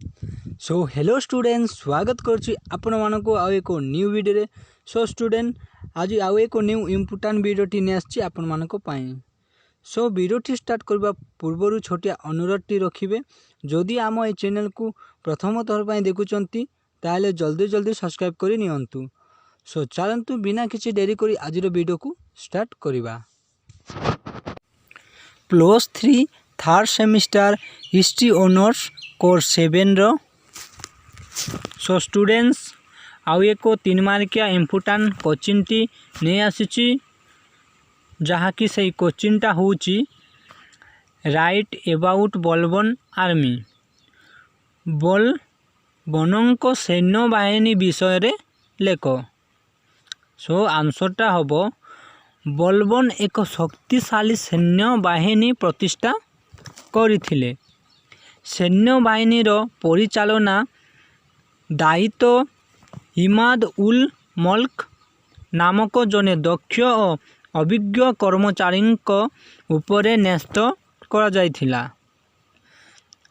So hello student स्वागत करुच्ची आपण मानक आउ एक न्यू वीडियो। सो स्टूडेंट आज आउ एक न्यू इम्पोर्टाट वीडियोटी नहीं आसी आपण मानक पाई। सो वीडियोटी स्टार्ट करबा पूर्व छोटिया अनुरोधटी रखिए, जदि आम ए चैनल को प्रथम थर पर देखुंत ताले जल्दी जल्दी सब्सक्राइब कर नियंतु। सो चलतु बिना किसी डेरी करी आज वीडियो को स्टार्ट करवा। +3 third semester history honours course 7 रो। सो स्टूडेंट्स आउ एक 3 मार्किया इम्पोर्टाट कोचिंगटी नहीं आसी, जहाँकि से कोचिंगटा होची राइट अबाउट बलबन आर्मी। बलबनों सैन्य बाहिनी विषय रे लेख। सो आंसरटा हम बलबन एक शक्तिशाली सैन्य बाहिनी प्रतिष्ठा करथिले। सैन्य बाहिनी रो परिचालना दायित्व इमाद उल मल्क नामक जने दक्ष और अभिज्ञ कर्मचारी उपरे न्यस्त करा जायथिला।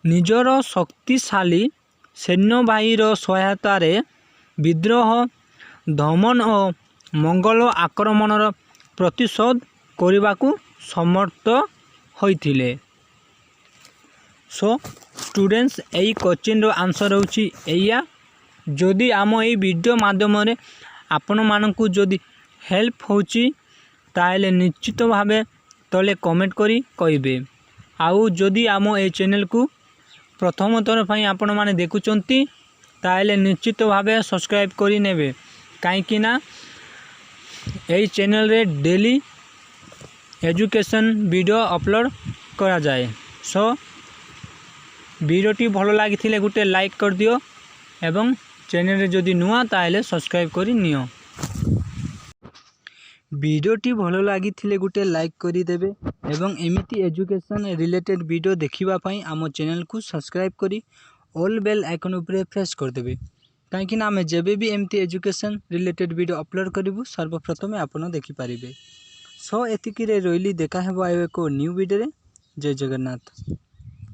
निजर शक्तिशाली सैन्यबाहीर सहायतार विद्रोह दमन और मंगल आक्रमणर प्रतिशोध करने समर्थ होइथिले। सो स्टूडेंट्स यही क्वेश्चन रो आंसर होची एया। जदि आम ये वीडियो माध्यम आपण मानकु जदि हेल्प होची ताले निश्चित भावे तले कमेंट करी कहिबे। आउ जदि आम ए चैनल को प्रथम थर पर आपण माने देखुचंती ताले निश्चित भावे सब्सक्राइब करी नेबे, काईकि ना यही चैनल रे डेली एजुकेशन वीडियो अपलोड करा जाए। सो वीडियोटी भल लगी गोटे लाइक कर दियो एवं चैनल जदि नुआ ताले सब्सक्राइब करी नियो। वीडियोटी भल लगी गोटे लाइक करिदेबे एवं एमिति एजुकेशन रिलेटेड वीडियो देखिबा पई आम चैनल को सब्सक्राइब करी ऑल बेल आइकन उपरे प्रेस करदेबे, कहीं आम जेबे भी एमती एजुकेशन रिलेटेड वीडियो अपलोड करूँ सर्वप्रथमे आपन देखिपारे। सो एतिकी रही देखा हेबो एक न्यू वीडियो। जय जगन्नाथ।